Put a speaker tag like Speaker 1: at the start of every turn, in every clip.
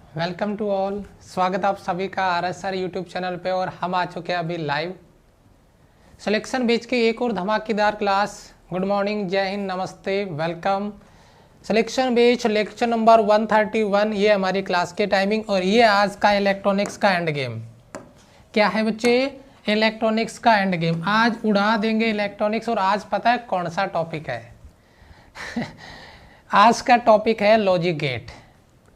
Speaker 1: Welcome to all. स्वागत आप सभी का RSR यूट्यूब चैनल पे। और हम आ चुके हैं अभी लाइव सिलेक्शन बेच के एक और धमाकेदार क्लास। गुड मॉर्निंग, जय हिंद, नमस्ते, वेलकम। सिलेक्शन बेच लेक्चर नंबर 131 ये हमारी क्लास के टाइमिंग। और ये आज का इलेक्ट्रॉनिक्स का एंड गेम। क्या है बच्चे? इलेक्ट्रॉनिक्स का एंड गेम। आज उड़ा देंगे इलेक्ट्रॉनिक्स। और आज पता है कौन सा टॉपिक है? आज का टॉपिक है लॉजिक गेट।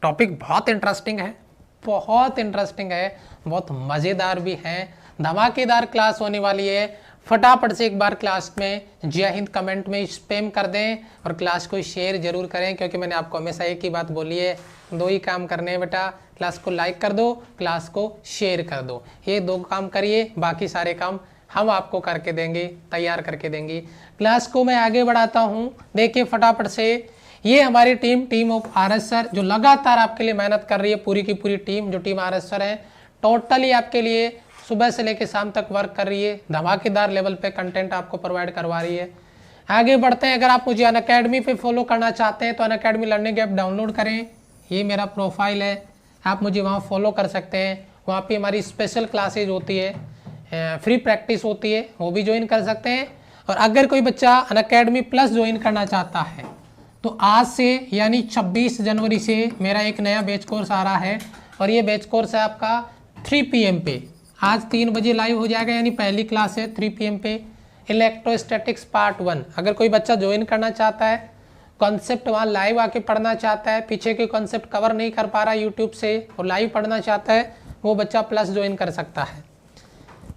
Speaker 1: टॉपिक बहुत इंटरेस्टिंग है, बहुत इंटरेस्टिंग है, बहुत मज़ेदार भी है। धमाकेदार क्लास होने वाली है। फटाफट से एक बार क्लास में जय हिंद कमेंट में स्पैम कर दें और क्लास को शेयर जरूर करें, क्योंकि मैंने आपको हमेशा एक ही बात बोली है, दो ही काम करने हैं बेटा। क्लास को लाइक कर दो, क्लास को शेयर कर दो। ये दो काम करिए, बाकी सारे काम हम आपको करके देंगे, तैयार करके देंगे। क्लास को मैं आगे बढ़ाता हूँ। देखिए फटाफट से, ये हमारी टीम ऑफ RSR जो लगातार आपके लिए मेहनत कर रही है, पूरी की पूरी टीम जो टीम RSR है, टोटली आपके लिए सुबह से लेकर शाम तक वर्क कर रही है। धमाकेदार लेवल पे कंटेंट आपको प्रोवाइड करवा रही है। आगे बढ़ते हैं। अगर आप मुझे अनअकैडमी पे फॉलो करना चाहते हैं तो अनअकैडमी लर्निंग ऐप डाउनलोड करें। ये मेरा प्रोफाइल है, आप मुझे वहाँ फॉलो कर सकते हैं। वहाँ पर हमारी स्पेशल क्लासेज होती है, फ्री प्रैक्टिस होती है, वो भी ज्वाइन कर सकते हैं। और अगर कोई बच्चा अनअकैडमी प्लस ज्वाइन करना चाहता है तो आज से यानी 26 जनवरी से मेरा एक नया बैच कोर्स आ रहा है। और ये बैच कोर्स है आपका 3 PM पे। आज 3 बजे लाइव हो जाएगा, यानी पहली क्लास है 3 PM पे। Electrostatics part 1। अगर कोई बच्चा ज्वाइन करना चाहता है, कॉन्सेप्ट वहाँ लाइव आके पढ़ना चाहता है, पीछे के कॉन्सेप्ट कवर नहीं कर पा रहा यूट्यूब से और लाइव पढ़ना चाहता है, वो बच्चा प्लस ज्वाइन कर सकता है।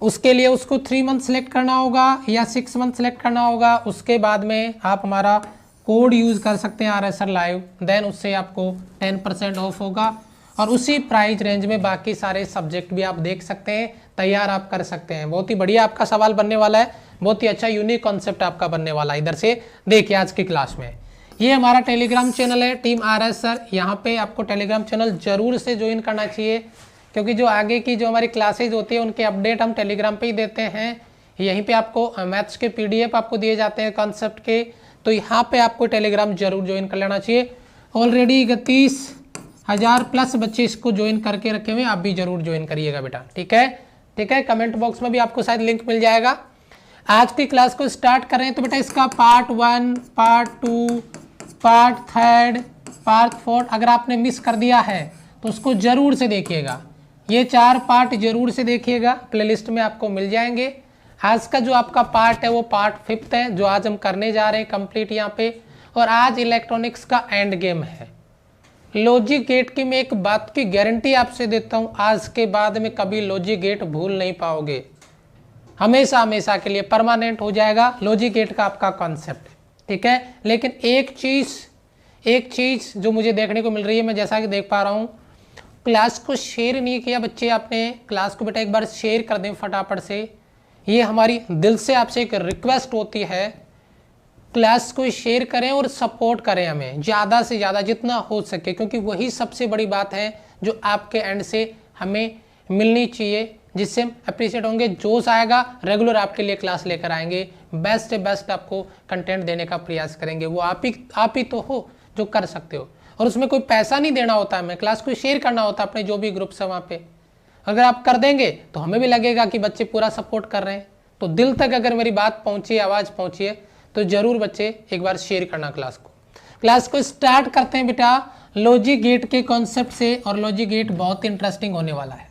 Speaker 1: उसके लिए उसको 3 मंथ सेलेक्ट करना होगा या 6 मंथ सेलेक्ट करना होगा। उसके बाद में आप हमारा कोड यूज़ कर सकते हैं RSR लाइव, देन उससे आपको 10% ऑफ होगा। और उसी प्राइस रेंज में बाकी सारे सब्जेक्ट भी आप देख सकते हैं, तैयार आप कर सकते हैं। बहुत ही बढ़िया आपका सवाल बनने वाला है, बहुत ही अच्छा यूनिक कॉन्सेप्ट आपका बनने वाला है। इधर से देखिए आज की क्लास में ये हमारा टेलीग्राम चैनल है टीम RSR। यहाँ पे आपको टेलीग्राम चैनल जरूर से ज्वाइन करना चाहिए, क्योंकि जो आगे की जो हमारी क्लासेज होती है उनके अपडेट हम टेलीग्राम पे ही देते हैं। यहीं पे आपको मैथ्स के PDF आपको दिए जाते हैं कॉन्सेप्ट के, तो यहाँ पे आपको टेलीग्राम जरूर ज्वाइन कर लेना चाहिए। ऑलरेडी 31,000 प्लस बच्चे इसको ज्वाइन करके रखे हुए, आप भी जरूर ज्वाइन करिएगा बेटा। ठीक है, ठीक है। कमेंट बॉक्स में भी आपको शायद लिंक मिल जाएगा। आज की क्लास को स्टार्ट करें तो बेटा इसका पार्ट 1, पार्ट 2, पार्ट 3, पार्ट 4 अगर आपने मिस कर दिया है तो उसको जरूर से देखिएगा। ये 4 पार्ट जरूर से देखिएगा, प्लेलिस्ट में आपको मिल जाएंगे। आज का जो आपका पार्ट है वो पार्ट 5 है, जो आज हम करने जा रहे हैं कंप्लीट यहाँ पे। और आज इलेक्ट्रॉनिक्स का एंड गेम है लॉजिक गेट की। मैं एक बात की गारंटी आपसे देता हूँ, आज के बाद में कभी लॉजिक गेट भूल नहीं पाओगे। हमेशा हमेशा के लिए परमानेंट हो जाएगा लॉजिक गेट का आपका कॉन्सेप्ट। ठीक है, लेकिन एक चीज जो मुझे देखने को मिल रही है, मैं जैसा कि देख पा रहा हूँ, क्लास को शेयर नहीं किया बच्चे आपने। क्लास को बेटा एक बार शेयर कर दें फटाफट से। ये हमारी दिल से आपसे एक रिक्वेस्ट होती है, क्लास को शेयर करें और सपोर्ट करें हमें ज़्यादा से ज़्यादा जितना हो सके, क्योंकि वही सबसे बड़ी बात है जो आपके एंड से हमें मिलनी चाहिए, जिससे हम अप्रिशिएट होंगे, जोश आएगा, रेगुलर आपके लिए क्लास लेकर आएंगे, बेस्ट से बेस्ट आपको कंटेंट देने का प्रयास करेंगे। वो आप ही तो हो जो कर सकते हो, और उसमें कोई पैसा नहीं देना होता, हमें क्लास को शेयर करना होता है अपने जो भी ग्रुप्स है वहाँ पे। अगर आप कर देंगे तो हमें भी लगेगा कि बच्चे पूरा सपोर्ट कर रहे हैं। तो दिल तक अगर मेरी बात पहुंची, आवाज़ पहुंची है, तो जरूर बच्चे एक बार शेयर करना क्लास को स्टार्ट करते हैं बेटा लॉजिक गेट के कॉन्सेप्ट से। और लॉजिक गेट बहुत इंटरेस्टिंग होने वाला है।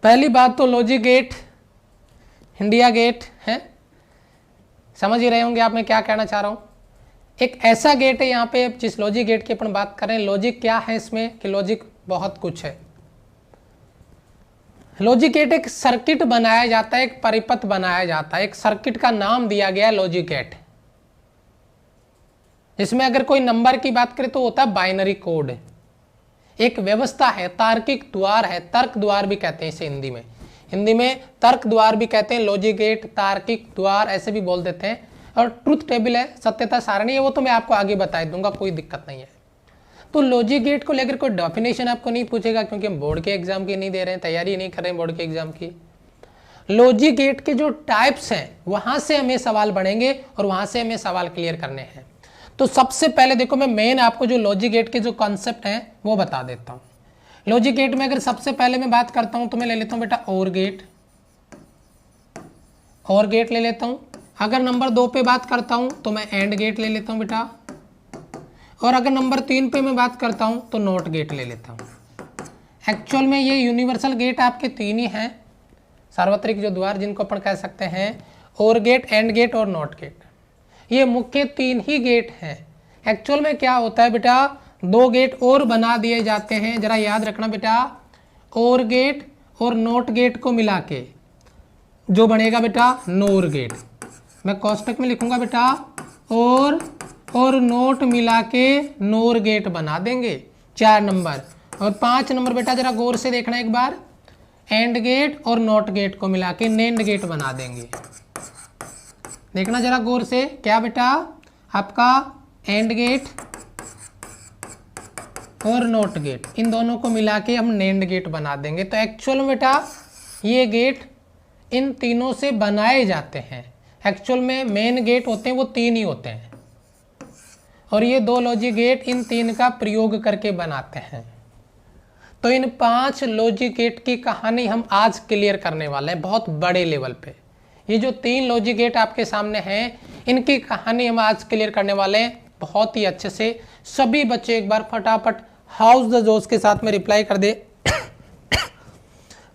Speaker 1: पहली बात तो लॉजिक गेट इंडिया गेट है, समझ ही रहे होंगे आप मैं क्या कहना चाह रहा हूँ। एक ऐसा गेट है यहाँ पे, जिस लॉजिक गेट की अपन बात करें, लॉजिक क्या है इसमें कि लॉजिक बहुत कुछ है। लॉजिक गेट एक सर्किट बनाया जाता है, एक परिपथ बनाया जाता है, एक सर्किट का नाम दिया गया है लॉजिक गेट। इसमें अगर कोई नंबर की बात करें तो होता है बाइनरी कोड। एक व्यवस्था है, तार्किक द्वार है, तर्क द्वार भी कहते हैं इसे हिंदी में तर्क द्वार भी कहते हैं। लॉजिक गेट, तार्किक द्वार ऐसे भी बोल देते हैं। और ट्रुथ टेबल है, सत्यता सारणी है, वो तो मैं आपको आगे बता दूंगा, कोई दिक्कत नहीं है। तो लॉजिक गेट को लेकर कोई डेफिनेशन आपको नहीं पूछेगा, क्योंकि हम बोर्ड के एग्जाम की नहीं दे रहे हैं, तैयारी नहीं कर रहे हैं बोर्ड के एग्जाम की। लॉजिक गेट के जो टाइप्स हैं वहां से हमें सवाल बढ़ेंगे और वहां से हमें सवाल क्लियर करने हैं। तो सबसे पहले देखो मैं मेन आपको जो लॉजिक गेट के जो कॉन्सेप्ट हैं वो बता देता हूँ। लॉजिक गेट में अगर सबसे पहले मैं बात करता हूँ तो मैं ले लेता हूँ बेटा और गेट ले लेता हूँ। अगर नंबर 2 पे बात करता हूँ तो मैं एंड गेट ले लेता हूँ बेटा, और अगर नंबर 3 पे मैं बात करता हूँ तो नॉट गेट ले लेता हूँ। एक्चुअल में ये यूनिवर्सल गेट आपके 3 ही हैं, सार्वत्रिक जो द्वार जिनको अपन कह सकते हैं, और गेट, एंड गेट और नॉट गेट, ये मुख्य 3 ही गेट हैं। एक्चुअल में क्या होता है बेटा, 2 गेट और बना दिए जाते हैं, जरा याद रखना बेटा, और गेट और नॉट गेट को मिला के जो बनेगा बेटा नोर गेट। मैं कोष्टक में लिखूंगा बेटा और नोट मिला के नोर गेट बना देंगे 4 नंबर। और 5 नंबर बेटा जरा गौर से देखना एक बार, एंड गेट और नॉट गेट को मिला के नेंड गेट बना देंगे। देखना जरा गौर से, क्या बेटा आपका एंड गेट और नॉट गेट, इन दोनों को मिला के हम नेंड गेट बना देंगे। तो एक्चुअल में बेटा ये गेट इन तीनों से बनाए जाते हैं। एक्चुअल में मेन गेट होते हैं वो 3 ही होते हैं, और ये 2 लॉजिक गेट इन 3 का प्रयोग करके बनाते हैं। तो इन 5 लॉजिक गेट की कहानी हम आज क्लियर करने वाले हैं बहुत बड़े लेवल पे। ये जो 3 लॉजिक गेट आपके सामने हैं, इनकी कहानी हम आज क्लियर करने वाले हैं बहुत ही अच्छे से। सभी बच्चे एक बार फटाफट हाउस द जोश के साथ में रिप्लाई कर दे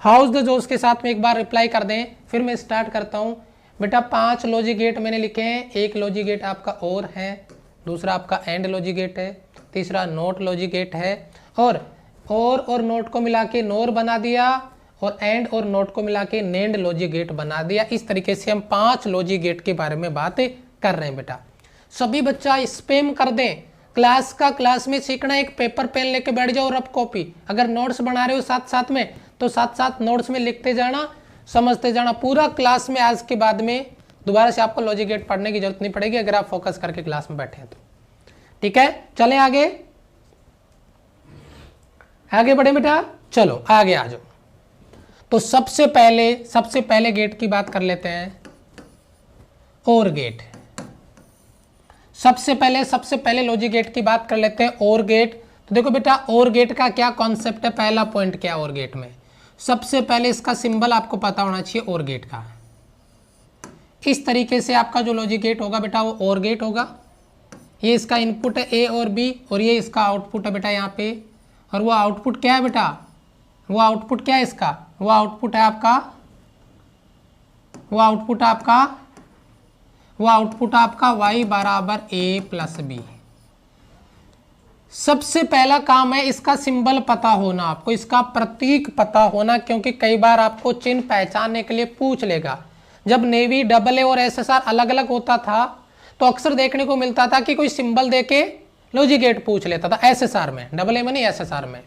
Speaker 1: हाउस द जोश के साथ में एक बार रिप्लाई कर दें, फिर मैं स्टार्ट करता हूँ। बेटा 5 लॉजिक गेट मैंने लिखे हैं। एक लॉजिक गेट आपका और है, दूसरा आपका एंड लॉजिक गेट है, तीसरा नोट लॉजिक गेट है, और नोट को मिला के नोर बना दिया, और एंड और नोट को मिला के नेंड लॉजिक गेट बना दिया। इस तरीके से हम 5 लॉजिक गेट के बारे में बात कर रहे हैं बेटा। सभी बच्चा स्पैम कर दें, क्लास में सीखना, एक पेपर पेन लेके बैठ जाओ, रफ कॉपी, अगर नोट्स बना रहे हो साथ साथ में तो साथ साथ नोट्स में लिखते जाना, समझते जाना। पूरा क्लास में आज के बाद में दोबारा से आपको लॉजिक गेट पढ़ने की जरूरत नहीं पड़ेगी अगर आप फोकस करके क्लास में बैठे हैं तो। ठीक है, चलें आगे बढ़े बेटा, चलो आगे आ जाओ। तो सबसे पहले गेट की बात कर लेते हैं, और गेट। सबसे पहले लॉजिक गेट की बात कर लेते हैं, और गेट। तो देखो बेटा और गेट का क्या कॉन्सेप्ट है, पहला पॉइंट क्या और गेट में, सबसे पहले इसका सिंबल आपको पता होना चाहिए और गेट का। इस तरीके से आपका जो लॉजिक गेट होगा बेटा वो और गेट होगा। ये इसका इनपुट है ए और बी, और ये इसका आउटपुट है बेटा यहाँ पे। और वो आउटपुट क्या है बेटा, वो आउटपुट क्या है इसका, वो आउटपुट है आपका y बराबर a प्लस बी। सबसे पहला काम है इसका सिंबल पता होना, आपको इसका प्रतीक पता होना, क्योंकि कई बार आपको चिन्ह पहचानने के लिए पूछ लेगा। जब नेवी, AA और SSR अलग अलग होता था तो अक्सर देखने को मिलता था कि कोई सिंबल देके लॉजिक गेट पूछ लेता था, SSR में, AA में नहीं, SSR में।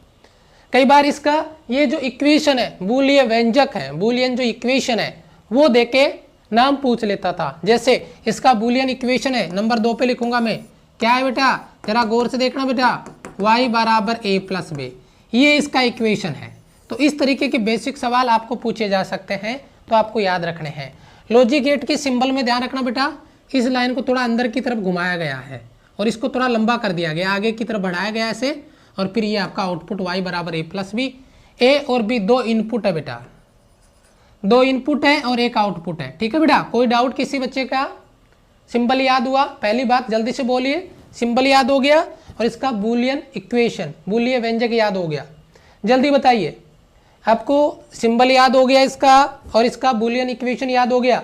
Speaker 1: कई बार इसका ये जो इक्वेशन है, बूलियन व्यंजक है, बूलियन जो इक्वेशन है वो देके नाम पूछ लेता था। जैसे इसका बूलियन इक्वेशन है, नंबर 2 पे लिखूंगा मैं, क्या है बेटा, जरा गौर से देखना बेटा, y बराबर a प्लस बी, ये इसका इक्वेशन है। तो इस तरीके के बेसिक सवाल आपको पूछे जा सकते हैं, तो आपको याद रखने हैं। लॉजिक गेट के सिंबल में ध्यान रखना बेटा, इस लाइन को थोड़ा अंदर की तरफ घुमाया गया है और इसको थोड़ा लंबा कर दिया गया, आगे की तरफ बढ़ाया गया ऐसे, और फिर ये आपका आउटपुट y बराबर a प्लस बी। ए और बी 2 इनपुट है बेटा, 2 इनपुट है और 1 आउटपुट है। ठीक है बेटा, कोई डाउट किसी बच्चे का? सिंबल याद हुआ? पहली बात जल्दी से बोलिए, सिंबल याद हो गया और इसका बूलियन इक्वेशन, बूलियन व्यंजक याद हो गया? जल्दी बताइए, आपको सिंबल याद हो गया इसका और इसका बूलियन इक्वेशन याद हो गया?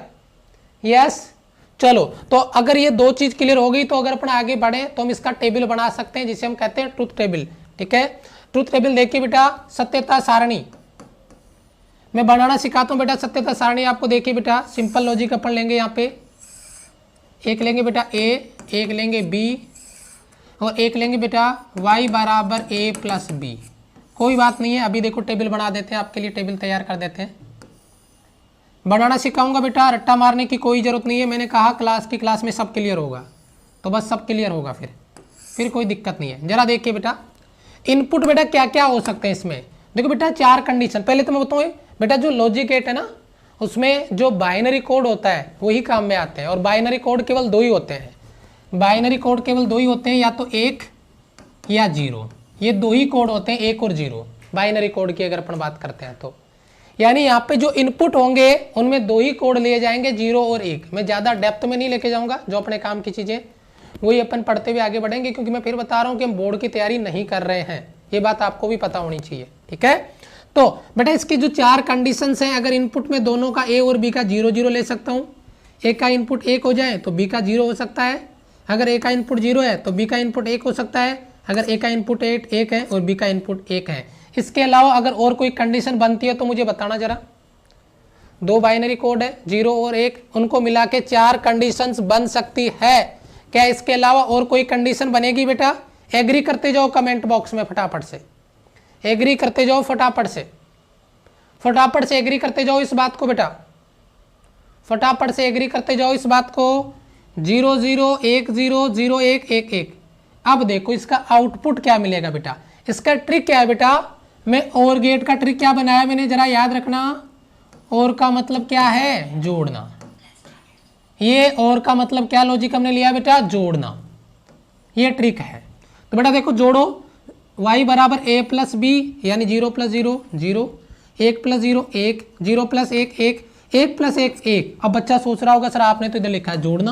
Speaker 1: यस, चलो। तो अगर ये 2 चीज क्लियर हो गई तो अगर अपन आगे बढ़े तो हम इसका टेबल बना सकते हैं जिसे हम कहते हैं ट्रुथ टेबल। ठीक है, ट्रुथ टेबल देखिए बेटा, सत्यता सारणी मैं बनाना सिखाता हूँ बेटा। सत्यता सारणी आपको देखिए बेटा, सिंपल लॉजिक अपन लेंगे, यहाँ पे एक लेंगे बेटा a, एक लेंगे b और एक लेंगे बेटा y बराबर a प्लस बी। कोई बात नहीं है, अभी देखो टेबल बना देते हैं, आपके लिए टेबल तैयार कर देते हैं। बनाना सिखाऊंगा बेटा, रट्टा मारने की कोई जरूरत नहीं है। मैंने कहा क्लास में सब क्लियर होगा, तो बस सब क्लियर होगा, फिर कोई दिक्कत नहीं है। जरा देखिए बेटा, इनपुट बेटा क्या क्या हो सकते हैं इसमें। देखो बेटा 4 कंडीशन, पहले तो मैं बताऊँ बेटा, जो लॉजिक गेट है ना उसमें जो बाइनरी कोड होता है वही काम में आते हैं, और बाइनरी कोड केवल 2 ही होते हैं। बाइनरी कोड केवल दो ही होते हैं, या तो 1 या 0, ये दो ही कोड होते हैं, 1 और 0 बाइनरी कोड की अगर अपन बात करते हैं तो। यानी यहाँ पे जो इनपुट होंगे उनमें दो ही कोड लिए जाएंगे, 0 और 1। मैं ज़्यादा डेप्थ में नहीं लेके जाऊँगा, जो अपने काम की चीज़ें वही अपन पढ़ते हुए आगे बढ़ेंगे, क्योंकि मैं फिर बता रहा हूँ कि हम बोर्ड की तैयारी नहीं कर रहे हैं, ये बात आपको भी पता होनी चाहिए। ठीक है, तो बेटा इसकी जो 4 कंडीशंस हैं, अगर इनपुट में दोनों का ए और बी का 0 0 ले सकता हूँ, ए का इनपुट 1 हो जाए तो बी का 0 हो सकता है, अगर ए का इनपुट 0 है तो बी का इनपुट 1 हो सकता है, अगर ए का इनपुट 1 है और बी का इनपुट 1 है। इसके अलावा अगर और कोई कंडीशन बनती है तो मुझे बताना जरा। दो बाइनरी कोड है 0 और 1, उनको मिला के 4 कंडीशंस बन सकती है। क्या इसके अलावा और कोई कंडीशन बनेगी बेटा? एग्री करते जाओ कमेंट बॉक्स में, फटाफट से एग्री करते जाओ, फटाफट से एग्री करते जाओ इस बात को बेटा, फटाफट से एग्री करते जाओ इस बात को। 0 0 1 0 0 1 1 1। अब देखो इसका आउटपुट क्या मिलेगा बेटा, इसका ट्रिक क्या है बेटा? मैं और गेट का ट्रिक क्या बनाया मैंने, जरा याद रखना। और का मतलब क्या है? जोड़ना। ये और का मतलब क्या लॉजिक हमने लिया बेटा? जोड़ना, ये ट्रिक है। तो बेटा देखो जोड़ो, y बराबर a प्लस बी, यानी 0 प्लस 0 0, 1 प्लस 0 1, 0 प्लस 1 1, 1 प्लस 1 1। अब बच्चा सोच रहा होगा सर आपने तो इधर लिखा है जोड़ना,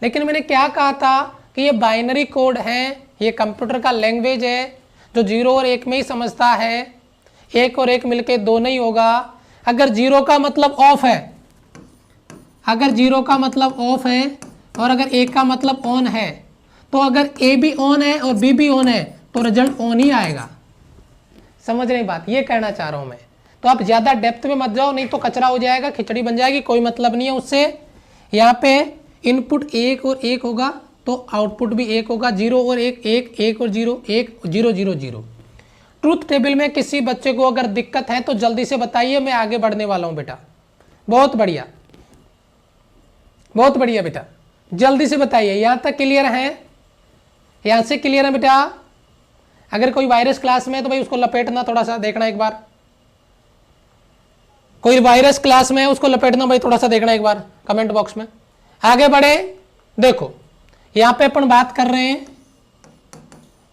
Speaker 1: लेकिन मैंने क्या कहा था कि ये बाइनरी कोड है, ये कंप्यूटर का लैंग्वेज है जो 0 और 1 में ही समझता है। 1 और 1 मिलके 2 नहीं होगा। अगर 0 का मतलब ऑफ है, अगर 0 का मतलब ऑफ है और अगर 1 का मतलब ऑन है, तो अगर ए भी ऑन है और बी भी ऑन है तो रिजल्ट ऑन ही आएगा। समझ रही बात, ये कहना चाह रहा हूं मैं। तो आप ज्यादा डेप्थ में मत जाओ, नहीं तो कचरा हो जाएगा, खिचड़ी बन जाएगी, कोई मतलब नहीं है उससे। यहाँ पे इनपुट 1 और 1 होगा तो आउटपुट भी 1 होगा। 0 और 1 1, 1 और 0 1, 0 0 0। ट्रूथ टेबल में किसी बच्चे को अगर दिक्कत है तो जल्दी से बताइए, मैं आगे बढ़ने वाला हूं बेटा। बहुत बढ़िया, बहुत बढ़िया बेटा, जल्दी से बताइए। यहां तक क्लियर है? यहां से क्लियर है बेटा? अगर कोई वायरस क्लास में है तो भाई उसको लपेटना, थोड़ा सा देखना एक बार। कोई वायरस क्लास में है उसको लपेटना भाई, थोड़ा सा देखना एक बार कमेंट बॉक्स में। आगे बढ़े, देखो यहां पे अपन बात कर रहे हैं,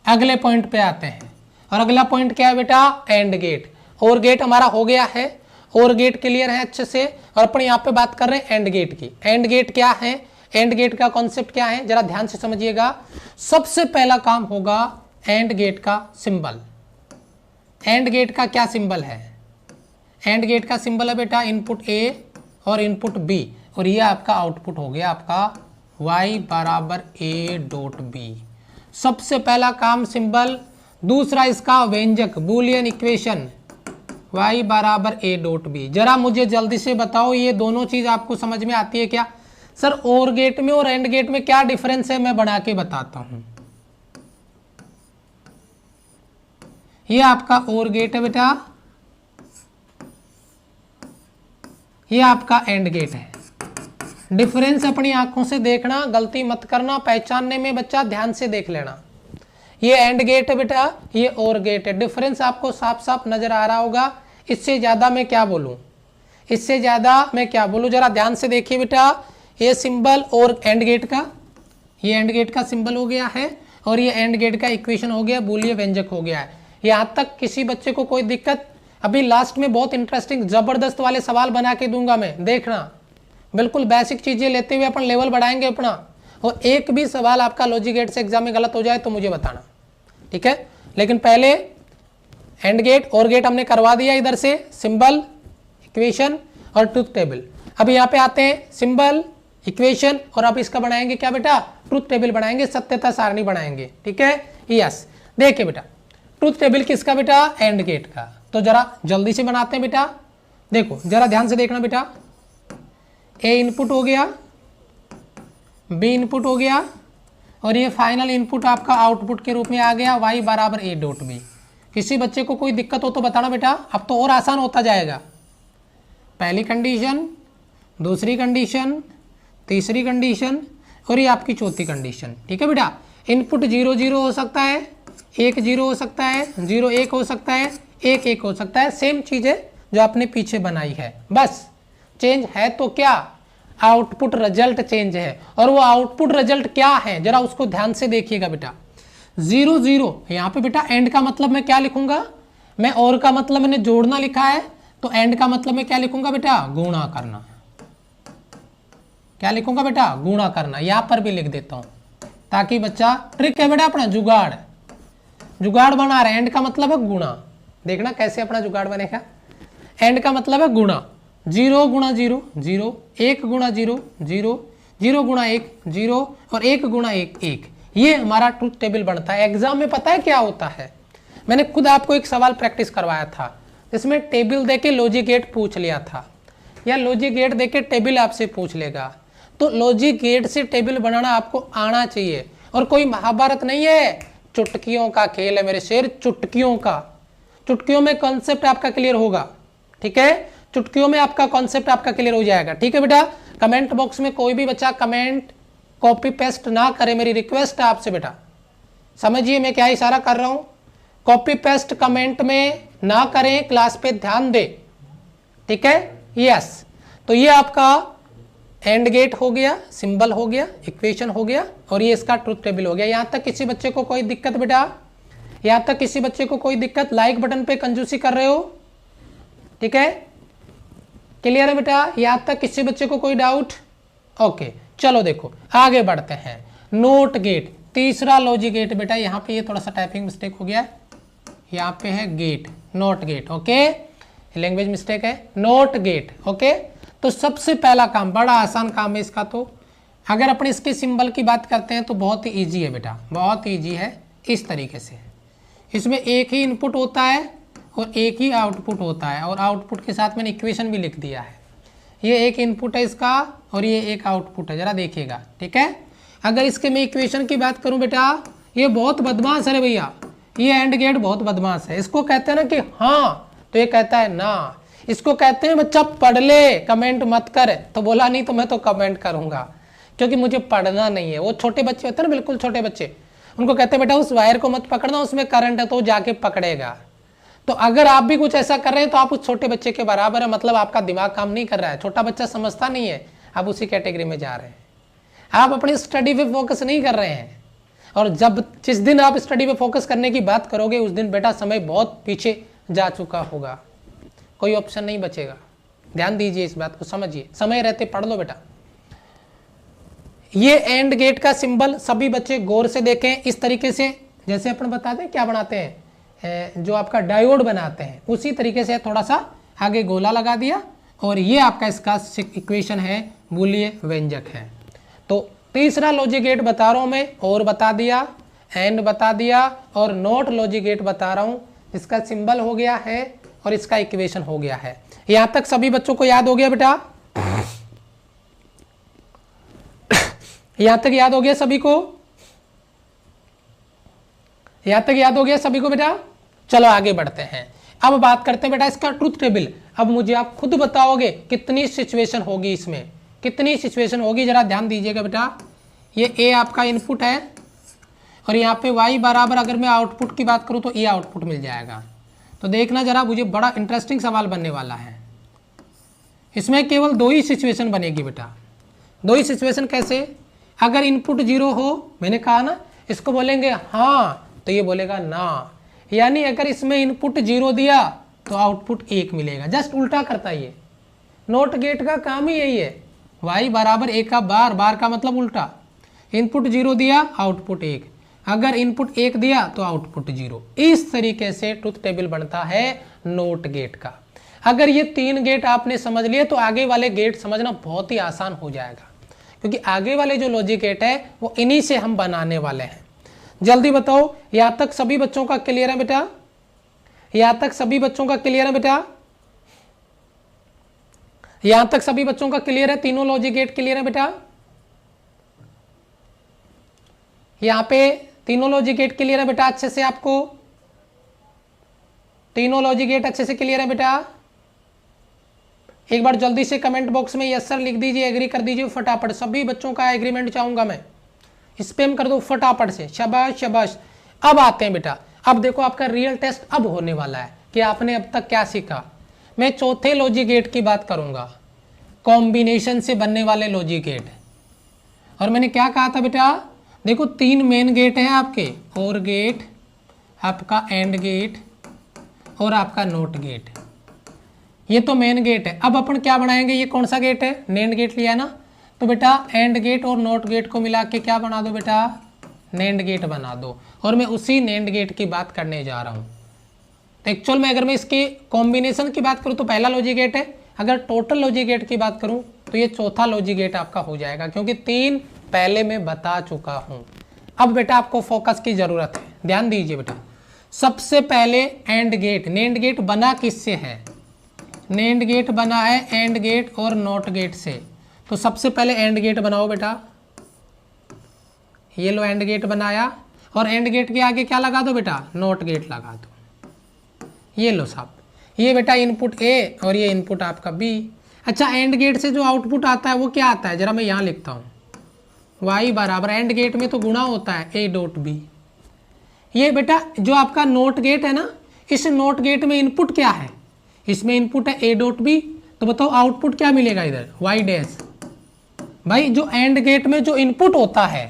Speaker 1: अगले पॉइंट पे आते हैं। और अगला पॉइंट क्या है बेटा? And gate. और गेट हमारा हो गया है, और गेट क्लियर है अच्छे से। और अपन यहाँ पे बात कर रहे हैं एंड गेट की। एंड गेट क्या है? एंड गेट का कॉन्सेप्ट क्या है, जरा ध्यान से समझिएगा। सबसे पहला काम होगा एंड गेट का सिंबल। एंड गेट का क्या सिंबल है? एंड गेट का सिंबल है बेटा इनपुट ए और इनपुट बी, और ये आपका आउटपुट हो गया आपका y बराबर a डॉट बी। सबसे पहला काम सिंबल। दूसरा इसका व्यंजक बूलियन इक्वेशन y बराबर a डॉट बी। जरा मुझे जल्दी से बताओ, ये दोनों चीज आपको समझ में आती है क्या? सर और गेट में और एंड गेट में क्या डिफरेंस है, मैं बना के बताता हूं। ये आपका और गेट है बेटा, ये आपका एंड गेट है। डिफरेंस अपनी आंखों से देखना, गलती मत करना, पहचानने में बच्चा ध्यान से देख लेना। ये एंड गेट है बेटा, ये और गेट है। डिफरेंस आपको साफ साफ नजर आ रहा होगा। इससे ज्यादा मैं क्या बोलूं, इससे ज्यादा मैं क्या बोलूं, जरा ध्यान से देखिए बेटा। ये सिंबल और एंड गेट का, ये एंड गेट का सिंबल हो गया है और ये एंड गेट का इक्वेशन हो गया, बूलियन व्यंजक हो गया है। यहां तक किसी बच्चे को कोई दिक्कत? अभी लास्ट में बहुत इंटरेस्टिंग जबरदस्त वाले सवाल बना के दूंगा मैं, देखना। बिल्कुल बेसिक चीजें लेते हुए अपन लेवल बढ़ाएंगे अपना। और एक भी सवाल आपका लॉजिक गेट से एग्जाम में गलत हो जाए तो मुझे बताना, ठीक है? लेकिन पहले एंड गेट और गेट हमने करवा दिया इधर से, सिंबल, इक्वेशन और ट्रूथ टेबल। अब यहाँ पे आते हैं सिंबल, इक्वेशन, और अब इसका बनाएंगे क्या बेटा? ट्रूथ टेबल बनाएंगे, सत्यता सारणी बनाएंगे, ठीक है? यस, देखिए बेटा ट्रूथ टेबल किसका बेटा? एंड गेट का। तो जरा जल्दी से बनाते हैं बेटा। देखो जरा ध्यान से देखना बेटा। ए इनपुट हो गया, बी इनपुट हो गया, और ये फाइनल इनपुट आपका आउटपुट के रूप में आ गया y बराबर a डॉट बी। किसी बच्चे को कोई दिक्कत हो तो बताना बेटा, अब तो और आसान होता जाएगा। पहली कंडीशन, दूसरी कंडीशन, तीसरी कंडीशन, और ये आपकी चौथी कंडीशन, ठीक है बेटा? इनपुट 0 0 हो सकता है, 1 0 हो सकता है, 0 1 हो सकता है, 1 1 हो सकता है। सेम चीज़ है जो आपने पीछे बनाई है, बस चेंज है तो क्या? आउटपुट रिजल्ट चेंज है। और वो आउटपुट रिजल्ट क्या है जरा उसको ध्यान से देखिएगा बेटा। 0 0 यहाँ पे बेटा एंड का मतलब मैं क्या लिखूंगा, मैं और का मतलब मैंने जोड़ना लिखा है, तो एंड का मतलब मैं क्या लिखूंगा बेटा, गुणा करना। क्या लिखूंगा बेटा, गुणा करना। यहां पर भी लिख देता हूं ताकि बच्चा, ट्रिक है बेटा अपना जुगाड़, जुगाड़ बना रहे। एंड का मतलब है गुणा, देखना कैसे अपना जुगाड़ बनेगा। एंड का मतलब है गुणा, 0 गुणा 0 0, 1 गुणा 0 0, 0 गुणा 1 0 और 1 गुणा 1 1। ये हमारा ट्रूथ टेबल बनता है। एग्जाम में पता है क्या होता है, मैंने खुद आपको एक सवाल प्रैक्टिस करवाया था जिसमें टेबल देके लॉजिक गेट पूछ लिया था, या लॉजिक गेट देके टेबल आपसे पूछ लेगा। तो लॉजिक गेट से टेबल बनाना आपको आना चाहिए। और कोई महाभारत नहीं है, चुटकियों का खेल है मेरे शेर, चुटकियों का। चुटकियों में कॉन्सेप्ट आपका क्लियर होगा, ठीक है, चुटकियों में आपका कॉन्सेप्ट आपका क्लियर हो जाएगा, ठीक है बेटा। कमेंट बॉक्स में कोई भी बच्चा कमेंट कॉपी पेस्ट ना करे, मेरी रिक्वेस्ट है आपसे बेटा, समझिए मैं क्या इशारा कर रहा हूं। कॉपी पेस्ट कमेंट में ना करें, क्लास पे ध्यान दे, ठीक है। यस, तो ये आपका एंड गेट हो गया, सिंबल हो गया, इक्वेशन हो गया, और ये इसका ट्रूथ टेबल हो गया। यहां तक किसी बच्चे को कोई दिक्कत बेटा, यहां तक किसी बच्चे को कोई दिक्कत, लाइक बटन पे कंजूसी कर रहे हो, ठीक है, क्लियर है बेटा। यहां तक किसी बच्चे को कोई डाउट, ओके। चलो देखो आगे बढ़ते हैं। नोट गेट, तीसरा लॉजिक गेट बेटा, यहाँ पे ये थोड़ा सा टाइपिंग मिस्टेक हो गया है, यहाँ पे है gate, NOT gate, okay, language mistake है, नोट गेट, ओके। तो सबसे पहला काम, बड़ा आसान काम है इसका। तो अगर अपन इसके सिंबल की बात करते हैं तो बहुत ही ईजी है बेटा, बहुत ईजी है। इस तरीके से इसमें एक ही इनपुट होता है और एक ही आउटपुट होता है, और आउटपुट के साथ मैंने इक्वेशन भी लिख दिया है। ये एक इनपुट है इसका और ये एक आउटपुट है, जरा देखिएगा, ठीक है। अगर इसके मैं इक्वेशन की बात करूं बेटा, ये बहुत बदमाश है भैया, ये एंड गेट बहुत बदमाश है। इसको कहते हैं ना कि हाँ, तो ये कहता है ना। इसको कहते हैं बच्चा पढ़ ले, कमेंट मत कर। तो बोला नहीं तो मैं तो कमेंट करूंगा, क्योंकि मुझे पढ़ना नहीं है। वो छोटे बच्चे होते हैं ना, बिल्कुल छोटे बच्चे, उनको कहते हैं बेटा उस वायर को मत पकड़ना, उसमें करंट है, तो जाके पकड़ेगा। तो अगर आप भी कुछ ऐसा कर रहे हैं तो आप उस छोटे बच्चे के बराबर है, मतलब आपका दिमाग काम नहीं कर रहा है। छोटा बच्चा समझता नहीं है, आप उसी कैटेगरी में जा रहे हैं। आप अपनी स्टडी पे फोकस नहीं कर रहे हैं, और जिस दिन आप स्टडी पे फोकस करने की बात करोगे उस दिन बेटा समय बहुत पीछे जा चुका होगा, कोई ऑप्शन नहीं बचेगा। ध्यान दीजिए, इस बात को समझिए, समय रहते पढ़ लो बेटा। ये एंड गेट का सिंबल सभी बच्चे गौर से देखें। इस तरीके से जैसे अपन बताते हैं क्या बनाते हैं, जो आपका डायोड बनाते हैं, उसी तरीके से थोड़ा सा आगे गोला लगा दिया, और ये आपका इसका इक्वेशन है, बूलियन व्यंजक है। तो तीसरा लॉजिक गेट बता रहा हूं मैं, और बता दिया, एंड बता दिया, और नॉट लॉजिक गेट बता रहा हूं, इसका सिंबल हो गया है और इसका इक्वेशन हो गया है। यहां तक सभी बच्चों को याद हो गया बेटा, यहां तक याद हो गया सभी को, यहां तक याद हो गया सभी को बेटा। चलो आगे बढ़ते हैं, अब बात करते हैं बेटा इसका ट्रूथ टेबल। अब मुझे आप खुद बताओगे कितनी सिचुएशन होगी इसमें, कितनी सिचुएशन होगी, जरा ध्यान दीजिएगा बेटा। ये ए आपका इनपुट है, और यहाँ पे y बराबर, अगर मैं आउटपुट की बात करूँ तो ए आउटपुट मिल जाएगा। तो देखना जरा, मुझे बड़ा इंटरेस्टिंग सवाल बनने वाला है। इसमें केवल दो ही सिचुएशन बनेगी बेटा। दो ही सिचुएशन कैसे, अगर इनपुट 0 हो, मैंने कहा ना, इसको बोलेंगे हाँ तो ये बोलेगा ना, यानी अगर इसमें इनपुट 0 दिया तो आउटपुट 1 मिलेगा। जस्ट उल्टा करता है ये, नोट गेट का काम ही यही है। y बराबर a का बार, बार का मतलब उल्टा, इनपुट 0 दिया आउटपुट 1, अगर इनपुट 1 दिया तो आउटपुट 0। इस तरीके से ट्रूथ टेबल बनता है नोट गेट का। अगर ये 3 गेट आपने समझ लिए तो आगे वाले गेट समझना बहुत ही आसान हो जाएगा, क्योंकि आगे वाले जो लॉजिक गेट है वो इन्हीं से हम बनाने वाले हैं। जल्दी बताओ, यहां तक सभी बच्चों का क्लियर है बेटा, यहां तक सभी बच्चों का क्लियर है बेटा, यहां तक सभी बच्चों का क्लियर है, तीनों लॉजिक गेट क्लियर है बेटा। यहां पे तीनों लॉजिक गेट क्लियर है बेटा अच्छे से, आपको तीनों लॉजिक गेट अच्छे से क्लियर है बेटा। एक बार जल्दी से कमेंट बॉक्स में यस सर लिख दीजिए, एग्री कर दीजिए फटाफट, सभी बच्चों का एग्रीमेंट चाहूंगा मैं, स्पैम कर दो फटाफट से, शाबाश शाबाश। अब आते हैं बेटा, अब देखो आपका रियल टेस्ट अब होने वाला है कि आपने अब तक क्या सीखा। मैं चौथे लॉजिक गेट की बात करूंगा, कॉम्बिनेशन से बनने वाले लॉजिक गेट। और मैंने क्या कहा था बेटा, देखो 3 मेन गेट हैं आपके, और गेट, आपका एंड गेट और आपका नोट गेट। ये तो मेन गेट है। अब अपन क्या बनाएंगे, ये कौन सा गेट है, नेंड गेट लिया है ना, तो बेटा एंड गेट और नोट गेट को मिला के क्या बना दो बेटा, नेंड गेट बना दो। और मैं उसी नेंड गेट की बात करने जा रहा हूँ। तो एक्चुअल में अगर मैं इसके कॉम्बिनेशन की बात करूँ तो पहला लॉजिक गेट है, अगर टोटल लॉजिक गेट की बात करूँ तो ये चौथा लॉजिक गेट आपका हो जाएगा, क्योंकि 3 पहले मैं बता चुका हूँ। अब बेटा आपको फोकस की जरूरत है, ध्यान दीजिए बेटा। सबसे पहले एंड गेट, नेंड गेट बना किससे है, नेंड गेट बना है एंड गेट और नोट गेट से। तो सबसे पहले एंड गेट बनाओ बेटा, ये लो एंड गेट बनाया, और एंड गेट के आगे क्या लगा दो बेटा, नोट गेट लगा दो। ये लो साहब, ये बेटा इनपुट ए और ये इनपुट आपका बी। अच्छा, एंड गेट से जो आउटपुट आता है वो क्या आता है, जरा मैं यहाँ लिखता हूँ, y बराबर, एंड गेट में तो गुणा होता है a डॉट बी। ये बेटा जो आपका नोट गेट है ना, इस नोट गेट में इनपुट क्या है, इसमें इनपुट है a डॉट बी, तो बताओ आउटपुट क्या मिलेगा इधर, y डैश। भाई जो एंड गेट में जो इनपुट होता है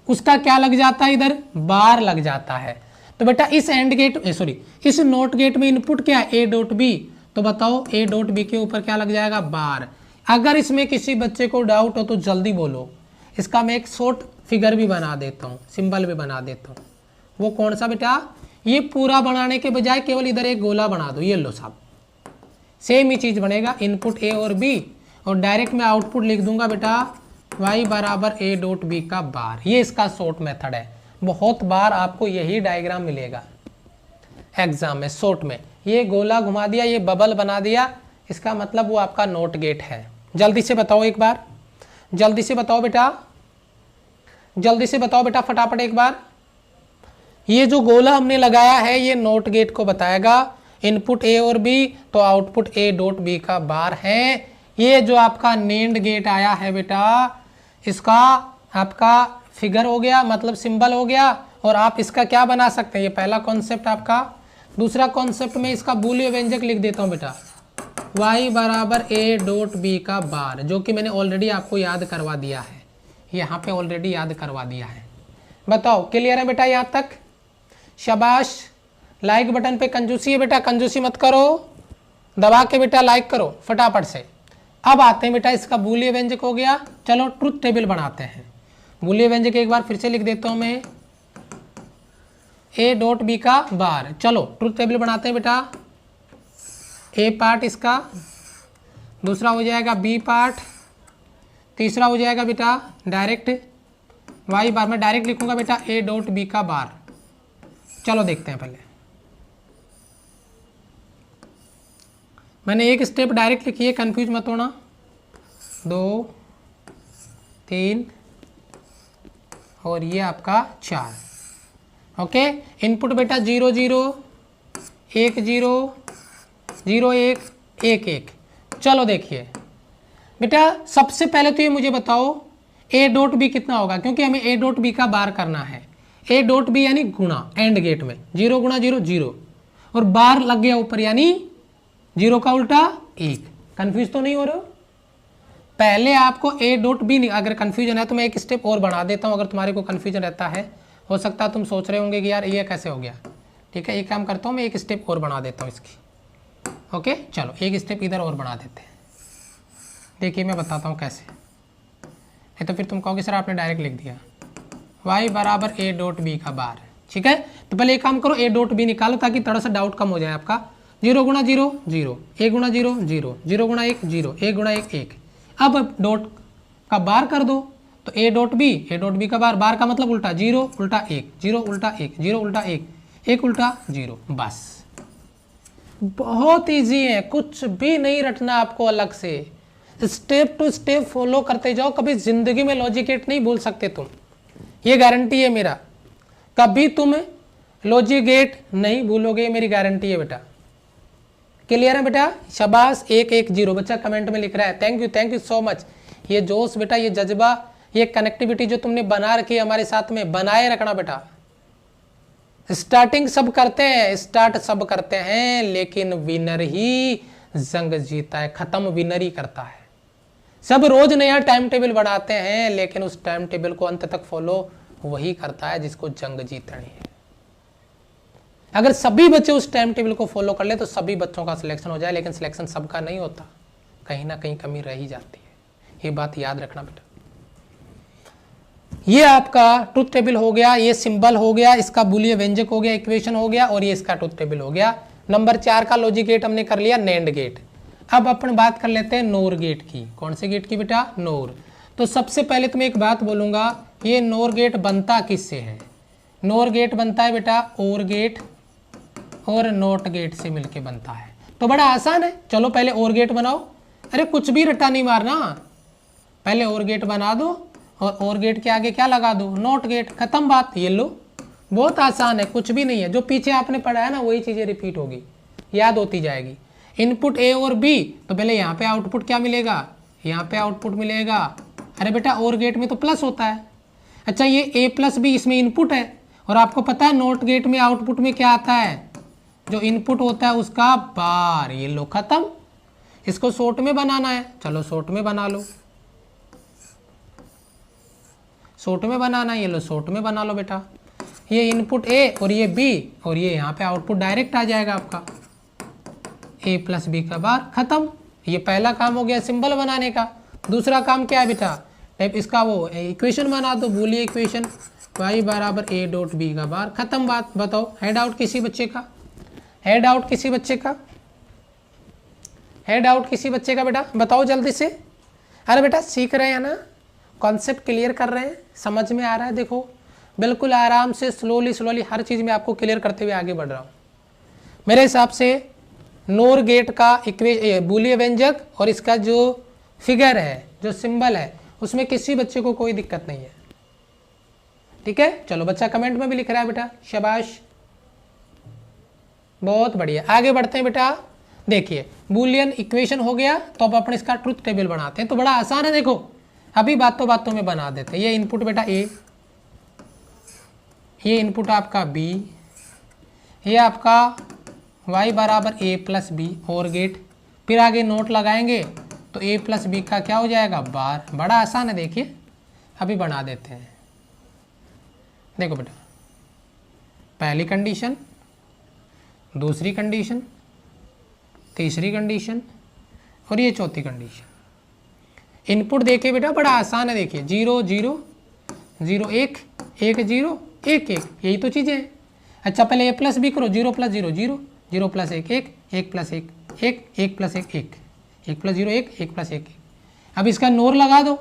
Speaker 1: उसका क्या लग जाता है, इधर बार लग जाता है। तो बेटा इस एंड गेट सॉरी इस नोट गेट में इनपुट क्या है, a डॉट बी, तो बताओ a डॉट बी के ऊपर क्या लग जाएगा, बार। अगर इसमें किसी बच्चे को डाउट हो तो जल्दी बोलो, इसका मैं एक शॉर्ट फिगर भी बना देता हूँ, सिंबल भी बना देता हूँ। वो कौन सा बेटा, ये पूरा बनाने के बजाय केवल इधर एक गोला बना दो, ये लो साहब, सेम ही चीज बनेगा, इनपुट ए और बी, और डायरेक्ट मैं आउटपुट लिख दूंगा बेटा y बराबर a डॉट बी का बार। ये इसका शॉर्ट मेथड है, बहुत बार आपको यही डायग्राम मिलेगा एग्जाम में शॉर्ट में। ये गोला घुमा दिया, ये बबल बना दिया, इसका मतलब वो आपका नोट गेट है। जल्दी से बताओ एक बार, जल्दी से बताओ बेटा, जल्दी से बताओ बेटा फटाफट एक बार। ये जो गोला हमने लगाया है ये नोट गेट को बताएगा, इनपुट ए और बी, तो आउटपुट ए डॉट बी का बार है। ये जो आपका नेंड गेट आया है बेटा, इसका आपका फिगर हो गया, मतलब सिंबल हो गया, और आप इसका क्या बना सकते हैं, ये पहला कॉन्सेप्ट आपका। दूसरा कॉन्सेप्ट में इसका बूलियन व्यंजक लिख देता हूँ बेटा, y बराबर a डॉट बी का बार, जो कि मैंने ऑलरेडी आपको याद करवा दिया है, यहाँ पे ऑलरेडी याद करवा दिया है। बताओ क्लियर है बेटा यहाँ तक, शाबाश। लाइक बटन पे कंजूसी है बेटा, कंजूसी मत करो, दबा के बेटा लाइक करो फटाफट से। अब आते हैं बेटा, इसका बूलियन व्यंजक हो गया, चलो ट्रुथ टेबल बनाते हैं। बूलियन व्यंजक एक बार फिर से लिख देता हूं मैं, a डॉट बी का बार। चलो ट्रुथ टेबल बनाते हैं बेटा, a पार्ट इसका, दूसरा हो जाएगा b पार्ट, तीसरा हो जाएगा बेटा डायरेक्ट y बार, मैं डायरेक्ट लिखूंगा बेटा a डॉट बी का बार। चलो देखते हैं, पहले मैंने एक स्टेप डायरेक्ट लिखी है, कंफ्यूज मत होना, 2 3 और ये आपका 4। ओके, इनपुट बेटा 0 0 1 0 0 1 1 1। चलो देखिए बेटा, सबसे पहले तो ये मुझे बताओ a डॉट बी कितना होगा, क्योंकि हमें a डॉट बी का बार करना है। a डॉट बी यानी गुणा, एंड गेट में 0 गुणा 0 0, और बार लग गया ऊपर, यानी 0 का उल्टा 1। कंफ्यूज तो नहीं हो रहे हो? पहले आपको a डॉट बी, अगर कंफ्यूजन है तो मैं एक स्टेप और बढ़ा देता हूं, अगर तुम्हारे को कंफ्यूजन रहता है, हो सकता है तुम सोच रहे होंगे कि यार ये कैसे हो गया। ठीक है, एक काम करता हूं, मैं एक स्टेप और बढ़ा देता हूं इसकी। ओके चलो एक स्टेप इधर और बढ़ा देते हैं। देखिए मैं बताता हूँ कैसे, नहीं तो फिर तुम कहोगे सर आपने डायरेक्ट लिख दिया, y बराबर a डॉट बी का बार। ठीक है, तो पहले एक काम करो, a डॉट बी निकालो ताकि थोड़ा सा डाउट कम हो जाए आपका। 0 गुणा 0 0, 1 गुणा 0 0, 0 गुणा 1 0, 1 गुणा 1 1। अब डॉट का बार कर दो, तो a डॉट बी का बार, बार का मतलब उल्टा, 0 उल्टा 1 0 उल्टा 1 0 उल्टा 1 1 उल्टा 0। बस बहुत इजी है, कुछ भी नहीं रटना आपको अलग से, स्टेप टू स्टेप फॉलो करते जाओ। कभी जिंदगी में लॉजिक गेट नहीं भूल सकते तुम, ये गारंटी है मेरा, कभी तुम लॉजिक गेट नहीं भूलोगे, मेरी गारंटी है बेटा। क्लियर है बेटा, शाबाश। 1 1 0 बच्चा कमेंट में लिख रहा है, थैंक यू सो मच। ये जोश बेटा, ये जज्बा, ये कनेक्टिविटी जो तुमने बना रखी है हमारे साथ में, बनाए रखना बेटा। स्टार्टिंग सब करते हैं, स्टार्ट सब करते हैं, लेकिन विनर ही जंग जीता है, खत्म विनरी करता है। सब रोज नया टाइम टेबल बनाते हैं, लेकिन उस टाइम टेबल को अंत तक फॉलो वही करता है जिसको जंग जीतनी है। अगर सभी बच्चे उस टाइम टेबल को फॉलो कर ले तो सभी बच्चों का सिलेक्शन हो जाए, लेकिन सिलेक्शन सबका नहीं होता, कहीं ना कहीं कमी रह ही जाती है। ये बात याद रखना बेटा। ये आपका ट्रुथ टेबल हो गया, ये सिंबल हो गया, इसका बूलियन व्यंजक हो गया, इक्वेशन हो गया, और ये इसका ट्रुथ टेबल हो गया। नंबर 4 का लॉजिक गेट हमने कर लिया, नैंड गेट। अब अपन बात कर लेते हैं नोर गेट की। कौन से गेट की बेटा? नोर। तो सबसे पहले तुम्हें एक बात बोलूंगा, ये नोर गेट बनता किससे है? नोर गेट बनता है बेटा और गेट और नोट गेट से मिलके बनता है। तो बड़ा आसान है, चलो पहले और गेट बनाओ। अरे कुछ भी रट्टा नहीं मारना, पहले और गेट बना दो और गेट के आगे क्या लगा दो? नोट गेट, खत्म बात। ये लो, बहुत आसान है, कुछ भी नहीं है। जो पीछे आपने पढ़ा है ना वही चीजें रिपीट होगी, याद होती जाएगी। इनपुट ए और बी, तो पहले यहाँ पे आउटपुट क्या मिलेगा? यहाँ पे आउटपुट मिलेगा। अरे बेटा और गेट में तो प्लस होता है। अच्छा ये ए प्लस बी इसमें इनपुट है, और आपको पता है नोट गेट में आउटपुट में क्या आता है? जो इनपुट होता है उसका बार। ये लो खत्म। इसको शॉर्ट में बनाना है, चलो शॉर्ट में बना लो। शॉर्ट में बनाना है, ये लो शॉर्ट में बना लो बेटा। ये इनपुट ए और ये बी, और ये यहाँ पे आउटपुट डायरेक्ट आ जाएगा आपका ए प्लस बी का बार, खत्म। ये पहला काम हो गया सिंबल बनाने का। दूसरा काम क्या है बेटा? टाइप इसका वो इक्वेशन बना दो, बूलियन इक्वेशन y बराबर a डॉट बी का बार, खत्म बात। बताओ हेड आउट किसी बच्चे का? हेड आउट किसी बच्चे का? हेड आउट किसी बच्चे का बेटा? बताओ जल्दी से। अरे बेटा सीख रहे हैं ना, कॉन्सेप्ट क्लियर कर रहे हैं, समझ में आ रहा है? देखो बिल्कुल आराम से स्लोली हर चीज़ में आपको क्लियर करते हुए आगे बढ़ रहा हूँ। मेरे हिसाब से नोर गेट का बूलियन व्यंजक और इसका जो फिगर है, जो सिंबल है, उसमें किसी बच्चे को कोई दिक्कत नहीं है। ठीक है, चलो बच्चा कमेंट में भी लिख रहा है बेटा, शाबाश, बहुत बढ़िया। आगे बढ़ते हैं बेटा। देखिए बूलियन इक्वेशन हो गया, तो अब अपन इसका ट्रुथ टेबल बनाते हैं। तो बड़ा आसान है, देखो अभी बातों बातों में बना देते हैं। ये इनपुट बेटा ए, ये इनपुट आपका बी, ये आपका y बराबर a प्लस बी और गेट, फिर आगे नोट लगाएंगे तो a प्लस बी का क्या हो जाएगा? बार। बड़ा आसान है, देखिए अभी बना देते हैं। देखो बेटा पहली कंडीशन, दूसरी कंडीशन, तीसरी कंडीशन और ये चौथी कंडीशन। इनपुट देखिए बेटा बड़ा आसान है, देखिए 0 0 0 1 1 0 1 1, यही तो चीज़ें हैं। अच्छा पहले a प्लस बी करो, 0 plus 0 0 0 plus 1 1 1 plus 1 1 1 plus 1 1 1 plus 0 1 1 plus 1 1। अब इसका नोर लगा दो,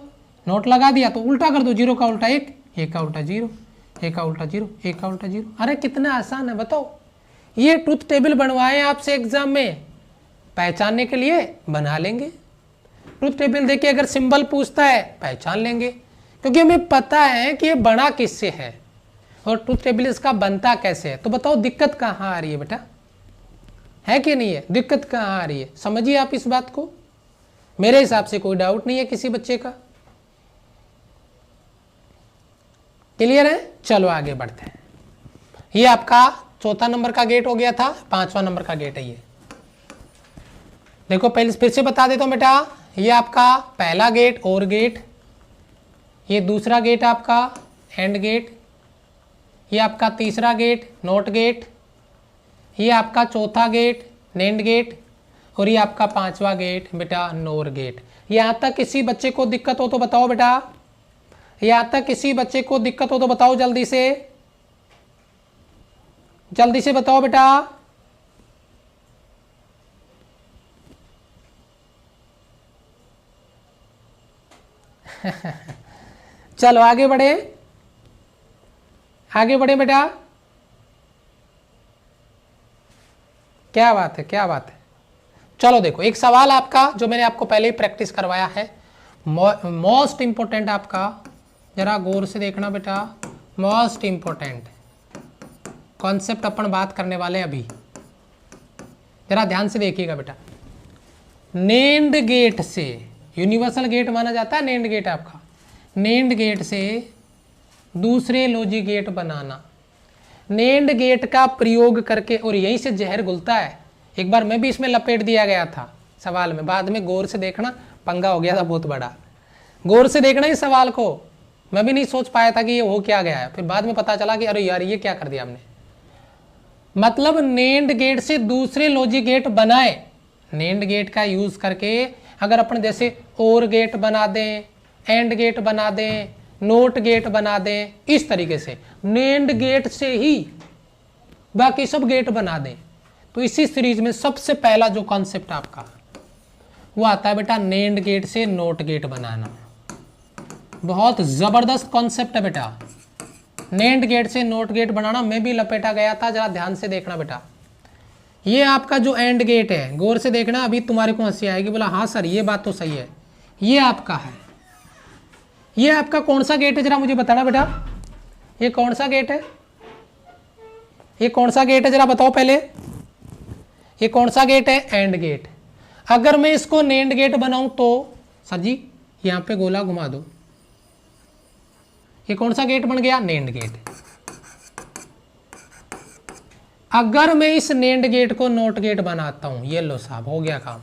Speaker 1: नोट लगा दिया तो उल्टा कर दो, 0 का उल्टा 1, 1 का उल्टा 0, 1 का उल्टा 0, 1 का उल्टा 0। अरे कितना आसान है बताओ। ये ट्रुथ टेबल बनवाए आपसे एग्जाम में, पहचानने के लिए बना लेंगे। ट्रुथ टेबल देखिए अगर सिंबल पूछता है पहचान लेंगे, क्योंकि हमें पता है कि ये बना किससे है और ट्रुथ टेबल इसका बनता कैसे है। तो बताओ दिक्कत कहाँ आ रही है बेटा? है कि नहीं है? दिक्कत कहाँ आ रही है? समझिए आप इस बात को। मेरे हिसाब से कोई डाउट नहीं है किसी बच्चे का। क्लियर है? चलो आगे बढ़ते हैं। ये आपका चौथा नंबर का गेट हो गया था, पांचवा नंबर का गेट है ये। देखो पहले फिर से बता देता हूं बेटा, ये आपका पहला गेट और गेट, ये दूसरा गेट आपका एंड गेट, ये आपका तीसरा गेट नोट गेट, ये आपका चौथा गेट नैंड गेट और ये आपका पांचवा गेट बेटा नोर गेट। यहाँ तक किसी बच्चे को दिक्कत हो तो बताओ बेटा, यहाँ तक किसी बच्चे को दिक्कत हो तो बताओ जल्दी से, जल्दी से बताओ बेटा। चलो आगे बढ़े, आगे बढ़े बेटा। क्या बात है, क्या बात है। चलो देखो एक सवाल आपका जो मैंने आपको पहले ही प्रैक्टिस करवाया है, मोस्ट इंपोर्टेंट आपका, जरा गौर से देखना बेटा। मोस्ट इंपोर्टेंट कॉन्सेप्ट अपन बात करने वाले हैं अभी, जरा ध्यान से देखिएगा बेटा। नैंड गेट से, यूनिवर्सल गेट माना जाता है नैंड गेट आपका, नैंड गेट से दूसरे लॉजिक गेट बनाना। नैंड गेट का प्रयोग करके, और यहीं से जहर घुलता है। एक बार मैं भी इसमें लपेट दिया गया था, सवाल में, बाद में गौर से देखना, पंगा हो गया था बहुत बड़ा। गौर से देखना इस सवाल को, मैं भी नहीं सोच पाया था कि ये हो क्या गया है, फिर बाद में पता चला कि अरे यार ये क्या कर दिया हमने। मतलब नेंड गेट से दूसरे लॉजिक गेट बनाए, नेंड गेट का यूज करके अगर अपन जैसे और गेट बना दें, एंड गेट बना दें, नोट गेट बना दें, इस तरीके से नेंड गेट से ही बाकी सब गेट बना दें, तो इसी सीरीज में सबसे पहला जो कॉन्सेप्ट आपका वो आता है बेटा नेंड गेट से नोट गेट बनाना। बहुत जबरदस्त कॉन्सेप्ट है बेटा, नेंड गेट से नोट गेट बनाना। मैं भी लपेटा गया था, जरा ध्यान से देखना बेटा। ये आपका जो एंड गेट है, गौर से देखना, अभी तुम्हारे को हंसी आएगी, बोला हाँ सर ये बात तो सही है। ये आपका है, ये आपका कौन सा गेट है जरा मुझे बताना बेटा, ये कौन सा गेट है, ये कौन सा गेट है जरा बताओ पहले, ये कौन सा गेट है, एंड गेट। अगर मैं इसको नेंड गेट बनाऊं तो सर जी यहां पे गोला घुमा दो, ये कौन सा गेट बन गया, नेंड गेट। अगर मैं इस नेंड गेट को नोट गेट बनाता हूं, ये लो साहब हो गया काम,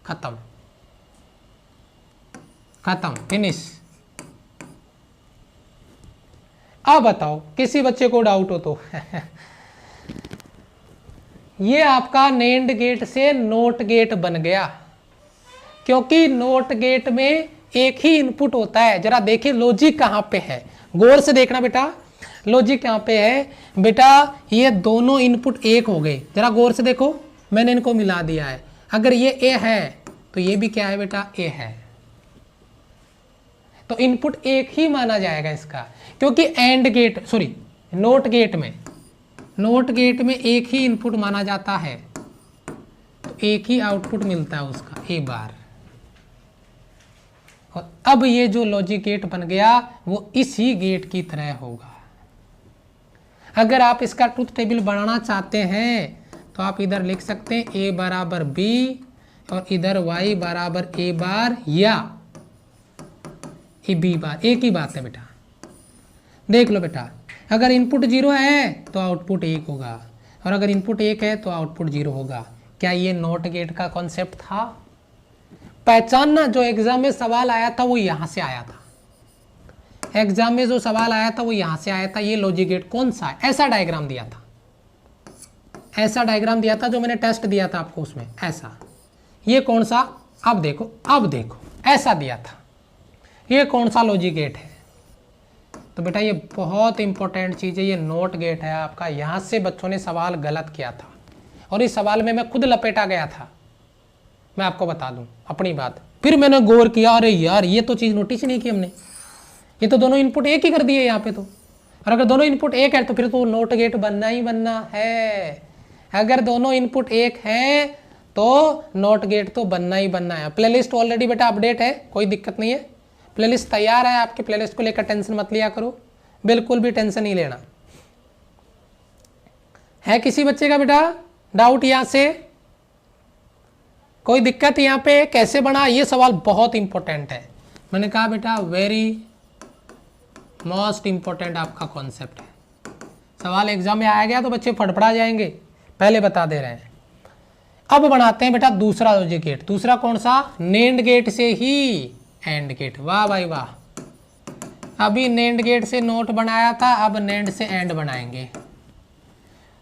Speaker 1: खत्म खत्म, फिनिश। अब बताओ किसी बच्चे को डाउट हो तो ये आपका नेंड गेट से नोट गेट बन गया, क्योंकि नोट गेट में एक ही इनपुट होता है। जरा देखिए लॉजिक कहां पे है, गौर से देखना बेटा, लॉजिक कहां पे है बेटा, ये दोनों इनपुट एक हो गए, जरा गौर से देखो, मैंने इनको मिला दिया है। अगर ये ए है तो ये भी क्या है बेटा, ए है, तो इनपुट एक ही माना जाएगा इसका, क्योंकि AND gate sorry NOT gate में एक ही इनपुट माना जाता है, तो एक ही आउटपुट मिलता है उसका, ए बार। और अब ये जो लॉजिक गेट बन गया वो इसी गेट की तरह होगा। अगर आप इसका ट्रुथ टेबल बनाना चाहते हैं तो आप इधर लिख सकते हैं ए बराबर बी और इधर वाई बराबर ए बार या ए बी बार, एक ही बात है बेटा। देख लो बेटा, अगर इनपुट 0 है तो आउटपुट 1 होगा, और अगर इनपुट 1 है तो आउटपुट 0 होगा। क्या ये नॉट गेट का कॉन्सेप्ट था? पहचानना, जो एग्जाम में सवाल आया था वो यहां से आया था, एग्जाम में जो सवाल आया था वो यहां से आया था। ये लॉजिक गेट कौन सा है, ऐसा डायग्राम दिया था, ऐसा डायग्राम दिया था जो मैंने टेस्ट दिया था आपको उसमें, ऐसा। ये कौन सा, अब देखो, अब देखो, ऐसा दिया था। ये कौन सा लॉजिक गेट है? तो बेटा ये बहुत इंपॉर्टेंट चीज़ है, ये नोट गेट है आपका। यहाँ से बच्चों ने सवाल गलत किया था और इस सवाल में मैं खुद लपेटा गया था, मैं आपको बता दूं अपनी बात। फिर मैंने गौर किया, अरे यार ये तो चीज़ नोटिस नहीं की हमने, ये तो दोनों इनपुट एक ही कर दिए यहाँ पे तो, और अगर दोनों इनपुट एक है तो फिर तो नोट गेट बनना ही बनना है। अगर दोनों इनपुट एक हैं तो नोट गेट तो बनना ही बनना है। प्लेलिस्ट ऑलरेडी बेटा अपडेट है, कोई दिक्कत नहीं है, प्लेलिस्ट तैयार है आपके। प्लेलिस्ट को लेकर टेंशन मत लिया करो, बिल्कुल भी टेंशन नहीं लेना। है किसी बच्चे का बेटा डाउट यहाँ से, कोई दिक्कत यहाँ पे कैसे बना? ये सवाल बहुत इंपॉर्टेंट है, मैंने कहा बेटा वेरी मोस्ट इंपॉर्टेंट आपका कॉन्सेप्ट है। सवाल एग्जाम में आया गया तो बच्चे फड़फड़ा जाएंगे, पहले बता दे रहे हैं। अब बनाते हैं बेटा दूसरा लॉजिक गेट। दूसरा कौन सा? नेंड गेट से ही एंड गेट। वाह भाई वाह, अभी नेंड गेट से नोट बनाया था, अब नेंड से एंड बनाएंगे।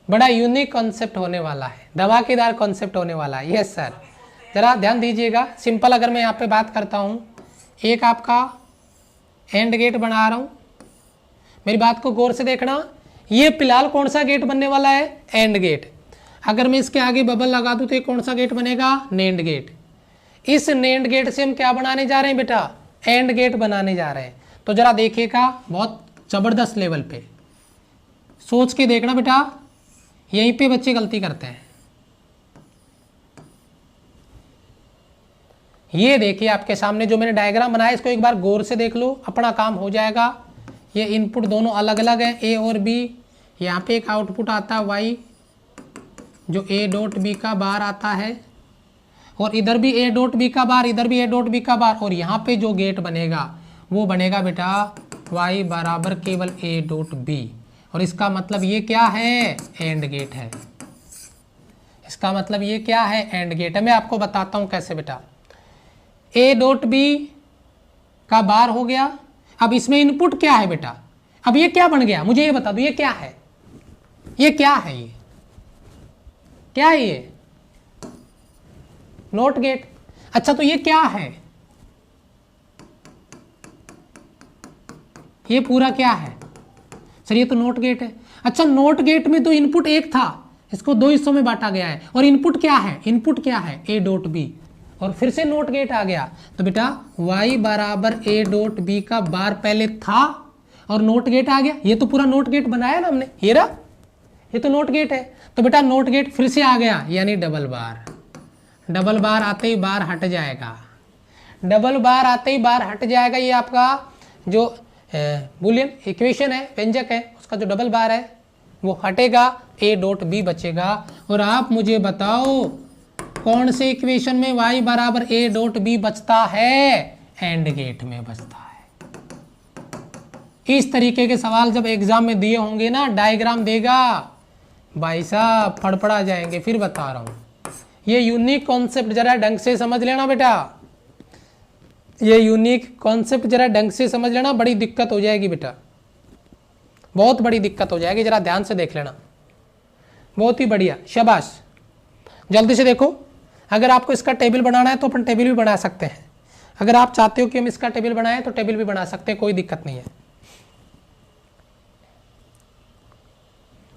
Speaker 1: बड़ा यूनिक कॉन्सेप्ट होने वाला है, धमाकेदार कॉन्सेप्ट होने वाला है। यस सर, जरा ध्यान दीजिएगा। सिंपल अगर मैं यहाँ पे बात करता हूँ, एक आपका एंड गेट बना रहा हूँ, मेरी बात को गौर से देखना। ये फिलहाल कौन सा गेट बनने वाला है? AND gate. अगर मैं इसके आगे बबल लगा दूं तो ये कौन सा गेट बनेगा? NAND gate. इस नेंड गेट से हम क्या बनाने जा रहे हैं बेटा? एंड गेट बनाने जा रहे हैं। तो जरा देखिएगा, बहुत जबरदस्त लेवल पे सोच के देखना बेटा, यहीं पे बच्चे गलती करते हैं। ये देखिए आपके सामने जो मैंने डायग्राम बनाया, इसको एक बार गौर से देख लो, अपना काम हो जाएगा। ये इनपुट दोनों अलग अलग है, ए और बी। यहाँ पे एक आउटपुट आता है वाई, जो ए डॉट बी का बार आता है, और इधर भी ए डॉट बी का बार, इधर भी ए डॉट बी का बार। और यहाँ पे जो गेट बनेगा वो बनेगा बेटा वाई बराबर केवल ए डॉट बी। और इसका मतलब ये क्या है? एंड गेट है। इसका मतलब ये क्या है, एंड गेट है। मैं आपको बताता हूं कैसे बेटा। ए डॉट बी का बार हो गया। अब इसमें इनपुट क्या है बेटा, अब ये क्या बन गया मुझे ये बता दो, ये क्या है, ये क्या है, ये क्या है, ये नोट गेट। अच्छा तो ये क्या है, ये पूरा क्या है सर, ये तो नोट गेट है। अच्छा नोट गेट में तो इनपुट एक था, इसको दो हिस्सों में बांटा गया है, और इनपुट क्या है, इनपुट क्या है ए डॉट बी, और फिर से नोट गेट आ गया। तो बेटा y बराबर ए डॉट बी का बार पहले था और नोट गेट आ गया, ये तो पूरा नोट गेट बनाया ना हमने, ये रहा, ये तो नोट गेट है। तो बेटा नोट गेट फिर से आ गया, यानी डबल बार। डबल बार आते ही बार हट जाएगा, डबल बार आते ही बार हट जाएगा। ये आपका जो बुलियन इक्वेशन है, व्यंजक है, उसका जो डबल बार है वो हटेगा, ए डॉट बी बचेगा। और आप मुझे बताओ कौन से इक्वेशन में y बराबर ए डॉट बी बचता है, एंड गेट में बचता है। इस तरीके के सवाल जब एग्जाम में दिए होंगे ना, डायग्राम देगा भाई साहब फड़फड़ा जाएंगे। फिर बता रहा हूं, ये यूनिक कॉन्सेप्ट जरा ढंग से समझ लेना बेटा, ये यूनिक कॉन्सेप्ट जरा ढंग से समझ लेना, बड़ी दिक्कत हो जाएगी बेटा, बहुत बड़ी दिक्कत हो जाएगी, जरा ध्यान से देख लेना। बहुत ही बढ़िया, शाबाश। जल्दी से देखो, अगर आपको इसका टेबल बनाना है तो अपन टेबल भी बना सकते हैं, अगर आप चाहते हो कि हम इसका टेबल बनाएं तो टेबल भी बना सकते हैं, कोई दिक्कत नहीं है।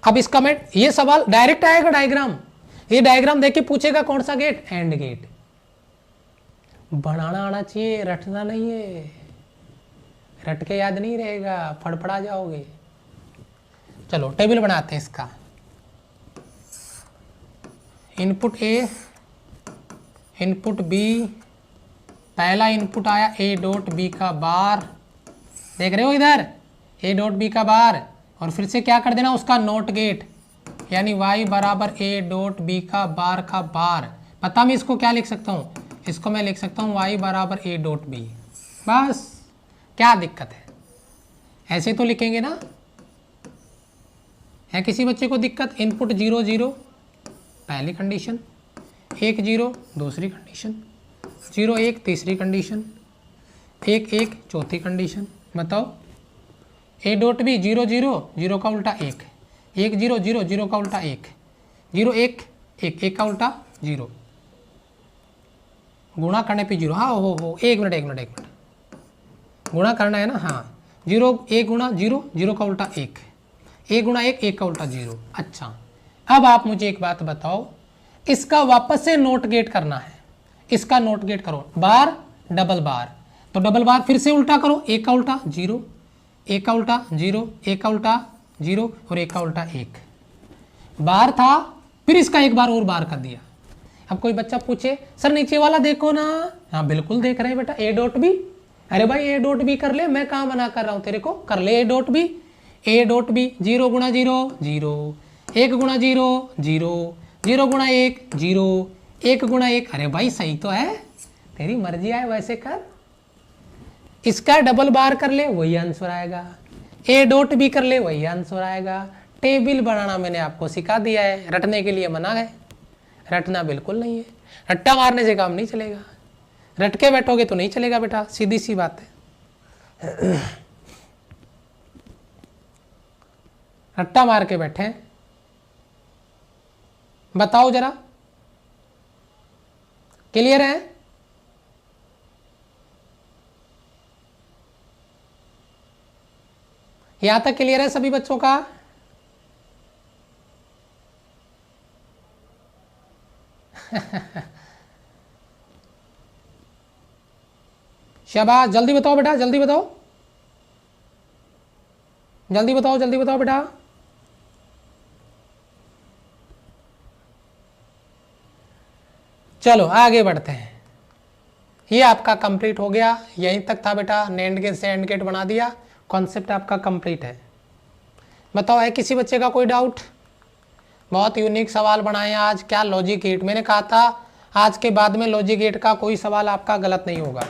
Speaker 1: अब इसका मैं, ये सवाल डायरेक्ट आएगा डायग्राम, ये डायग्राम देख के पूछेगा कौन सा गेट, एंड गेट। बनाना आना चाहिए, रटना नहीं है, रट के याद नहीं रहेगा, फड़फड़ा जाओगे। चलो टेबल बनाते हैं इसका। इनपुट ए, इनपुट बी, पहला इनपुट आया ए डॉट बी का बार, देख रहे हो इधर, ए डॉट बी का बार, और फिर से क्या कर देना उसका नोट गेट, यानी y बराबर ए डॉट बी का बार। पता मैं इसको क्या लिख सकता हूँ, इसको मैं लिख सकता हूँ y बराबर ए डॉट बी, बस। क्या दिक्कत है, ऐसे तो लिखेंगे ना, है किसी बच्चे को दिक्कत। इनपुट 0 0 पहली कंडीशन, 1 0 दूसरी कंडीशन, 0 1 तीसरी कंडीशन, 1 1 चौथी कंडीशन। बताओ ए डॉट बी 0 0 0 का उल्टा 1, 1 0 0 0 का उल्टा 1, 0 1 1 1 का उल्टा 0, गुणा करने पे 0, हाँ हो 1 मिनट गुणा करना है ना, हाँ 0 1 गुणा 0 0 का उल्टा 1, 1 गुणा 1 1 का उल्टा 0। अच्छा अब आप मुझे एक बात बताओ, इसका वापस से नोट गेट करना है, इसका नोट गेट करो, बार डबल बार, तो डबल बार फिर से उल्टा करो, 1 का उल्टा 0, 1 का उल्टा 0, 1 का उल्टा 0 और 1 का उल्टा 1। बार था, फिर इसका एक बार और बार कर दिया। अब कोई बच्चा पूछे सर नीचे वाला देखो ना, हाँ बिल्कुल देख रहे हैं बेटा, ए डॉट बी। अरे भाई ए डॉट बी कर ले, मैं कहाँ मना कर रहा हूँ तेरे को, कर ले A dot B. A dot B 0 गुणा 0 0, 1 गुणा 0 0, 0 गुणा 1 0, 1 गुणा 1। अरे भाई सही तो है, तेरी मर्जी आए वैसे कर। इसका डबल बार कर ले, वही आंसर आएगा। ए डॉट बी कर ले, वही आंसर आएगा। टेबल बनाना मैंने आपको सिखा दिया है, रटने के लिए मना है, रटना बिल्कुल नहीं है। रट्टा मारने से काम नहीं चलेगा, रट के बैठोगे तो नहीं चलेगा बेटा, सीधी सी बात है। रट्टा मार के बैठे, बताओ जरा, क्लियर है? यहां तक क्लियर है सभी बच्चों का? शाबाश, जल्दी बताओ बेटा, जल्दी बताओ, जल्दी बताओ, जल्दी बताओ बेटा। चलो आगे बढ़ते हैं। ये आपका कंप्लीट हो गया, यहीं तक था बेटा, नैंड गेट से एंड गेट बना दिया, कॉन्सेप्ट आपका कंप्लीट है। बताओ है किसी बच्चे का कोई डाउट? बहुत यूनिक सवाल बनाए आज। क्या लॉजिक गेट, मैंने कहा था आज के बाद में लॉजिक गेट का कोई सवाल आपका गलत नहीं होगा,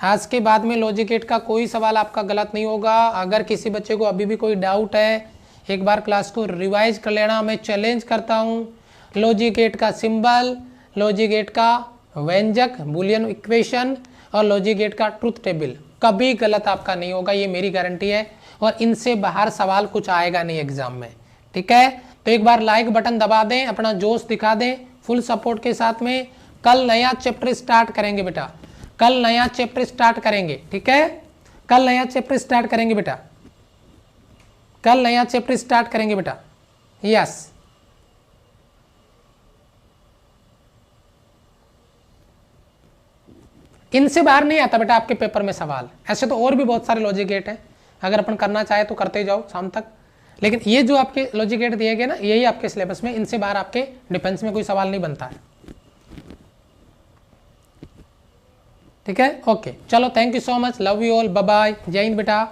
Speaker 1: आज के बाद में लॉजिक गेट का कोई सवाल आपका गलत नहीं होगा। अगर किसी बच्चे को अभी भी कोई डाउट है, एक बार क्लास को रिवाइज कर लेना, मैं चैलेंज करता हूँ। लॉजिक गेट का सिंबल, लॉजिक गेट का व्यंजक बूलियन इक्वेशन और लॉजिक गेट का ट्रुथ टेबल कभी गलत आपका नहीं होगा, ये मेरी गारंटी है। और इनसे बाहर सवाल कुछ आएगा नहीं एग्जाम में, ठीक है। तो एक बार लाइक बटन दबा दें, अपना जोश दिखा दें फुल सपोर्ट के साथ में। कल नया चैप्टर स्टार्ट करेंगे बेटा, कल नया चैप्टर स्टार्ट करेंगे, ठीक है। कल नया चैप्टर स्टार्ट करेंगे बेटा, कल नया चैप्टर स्टार्ट करेंगे बेटा, यस। इनसे बाहर नहीं आता बेटा आपके पेपर में सवाल। ऐसे तो और भी बहुत सारे लॉजिक गेट हैं, अगर अपन करना चाहे तो करते जाओ शाम तक, लेकिन ये जो आपके लॉजिक गेट दिए गए ना, यही आपके सिलेबस में, इनसे बाहर आपके डिफेंस में कोई सवाल नहीं बनता है, ठीक है। ओके चलो, thank you so much, love you all, bye bye, जय हिंद बेटा।